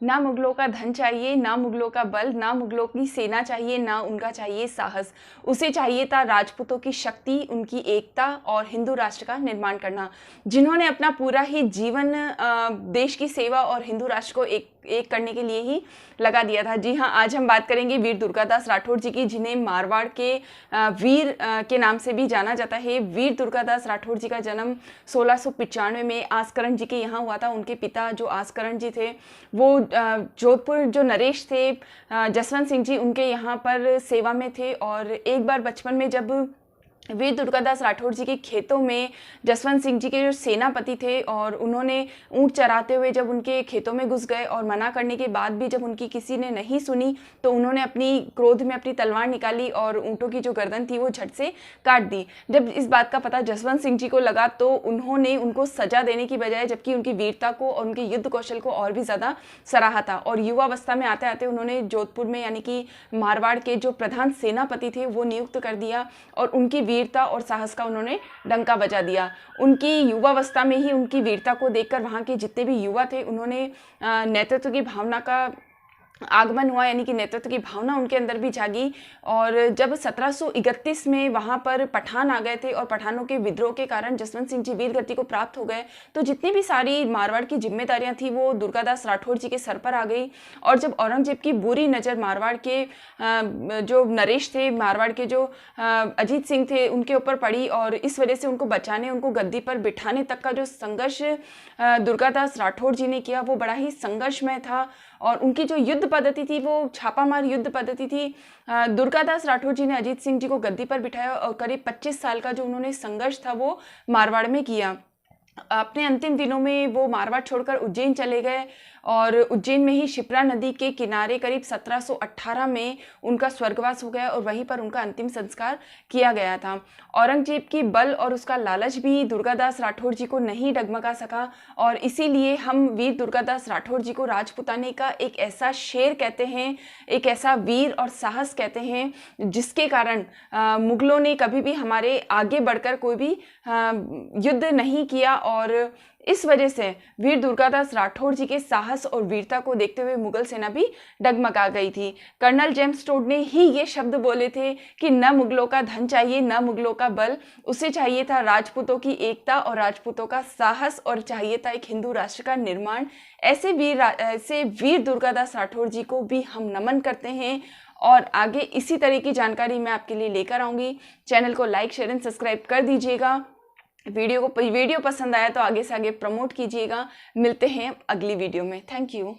ना मुगलों का धन चाहिए, ना मुगलों का बल, ना मुगलों की सेना चाहिए, ना उनका चाहिए साहस। उसे चाहिए था राजपूतों की शक्ति, उनकी एकता और हिंदू राष्ट्र का निर्माण करना। जिन्होंने अपना पूरा ही जीवन देश की सेवा और हिंदू राष्ट्र को एक करने के लिए ही लगा दिया था। जी हाँ, आज हम बात करेंगे वीर दुर्गादास राठौड़ जी की, जिन्हें मारवाड़ के वीर के नाम से भी जाना जाता है। वीर दुर्गादास राठौड़ जी का जन्म 1695 में आसकरण जी के यहाँ हुआ था। उनके पिता जो आसकरण जी थे वो जोधपुर जो नरेश थे जसवंत सिंह जी, उनके यहाँ पर सेवा में थे। और एक बार बचपन में जब वीर दुर्गादास राठौड़ जी के खेतों में जसवंत सिंह जी के जो सेनापति थे और उन्होंने ऊंट चराते हुए जब उनके खेतों में घुस गए और मना करने के बाद भी जब उनकी किसी ने नहीं सुनी तो उन्होंने अपनी क्रोध में अपनी तलवार निकाली और ऊंटों की जो गर्दन थी वो झट से काट दी। जब इस बात का पता जसवंत सिंह जी को लगा तो उन्होंने उनको सजा देने की बजाय जबकि उनकी वीरता को और उनके युद्ध कौशल को और भी ज़्यादा सराहा था। और युवावस्था में आते आते उन्होंने जोधपुर में यानी कि मारवाड़ के जो प्रधान सेनापति थे वो नियुक्त कर दिया और उनकी वीरता और साहस का उन्होंने डंका बजा दिया। उनकी युवावस्था में ही उनकी वीरता को देखकर वहाँ के जितने भी युवा थे उन्होंने नेतृत्व की भावना का आगमन हुआ, यानी कि नेतृत्व की भावना उनके अंदर भी जागी। और जब 1731 में वहाँ पर पठान आ गए थे और पठानों के विद्रोह के कारण जसवंत सिंह जी वीर गति को प्राप्त हो गए तो जितनी भी सारी मारवाड़ की जिम्मेदारियां थी वो दुर्गादास राठौड़ जी के सर पर आ गई। और जब औरंगजेब की बुरी नज़र मारवाड़ के जो नरेश थे, मारवाड़ के जो अजीत सिंह थे, उनके ऊपर पड़ी और इस वजह से उनको बचाने, उनको गद्दी पर बिठाने तक का जो संघर्ष दुर्गादास राठौड़ जी ने किया वो बड़ा ही संघर्षमय था। और उनकी जो युद्ध पद्धति थी वो छापामार युद्ध पद्धति थी। दुर्गादास राठौड़ जी ने अजीत सिंह जी को गद्दी पर बिठाया और करीब 25 साल का जो उन्होंने संघर्ष था वो मारवाड़ में किया। अपने अंतिम दिनों में वो मारवाड़ छोड़कर उज्जैन चले गए और उज्जैन में ही शिप्रा नदी के किनारे करीब 1718 में उनका स्वर्गवास हो गया और वहीं पर उनका अंतिम संस्कार किया गया था। औरंगजेब की बल और उसका लालच भी दुर्गादास राठौड़ जी को नहीं डगमगा सका और इसीलिए हम वीर दुर्गादास राठौड़ जी को राजपूताने का एक ऐसा शेर कहते हैं, एक ऐसा वीर और साहस कहते हैं जिसके कारण मुगलों ने कभी भी हमारे आगे बढ़कर कोई भी युद्ध नहीं किया। और इस वजह से वीर दुर्गादास राठौड़ जी के साहस और वीरता को देखते हुए मुगल सेना भी डगमगा गई थी। कर्नल जेम्स टोड ने ही ये शब्द बोले थे कि न मुगलों का धन चाहिए, न मुगलों का बल, उसे चाहिए था राजपूतों की एकता और राजपूतों का साहस और चाहिए था एक हिंदू राष्ट्र का निर्माण। ऐसे वीर दुर्गादास राठौड़ जी को भी हम नमन करते हैं और आगे इसी तरह की जानकारी मैं आपके लिए लेकर आऊँगी। चैनल को लाइक, शेयर एंड सब्सक्राइब कर दीजिएगा। वीडियो पसंद आया तो आगे से आगे प्रमोट कीजिएगा। मिलते हैं अगली वीडियो में। Thank you.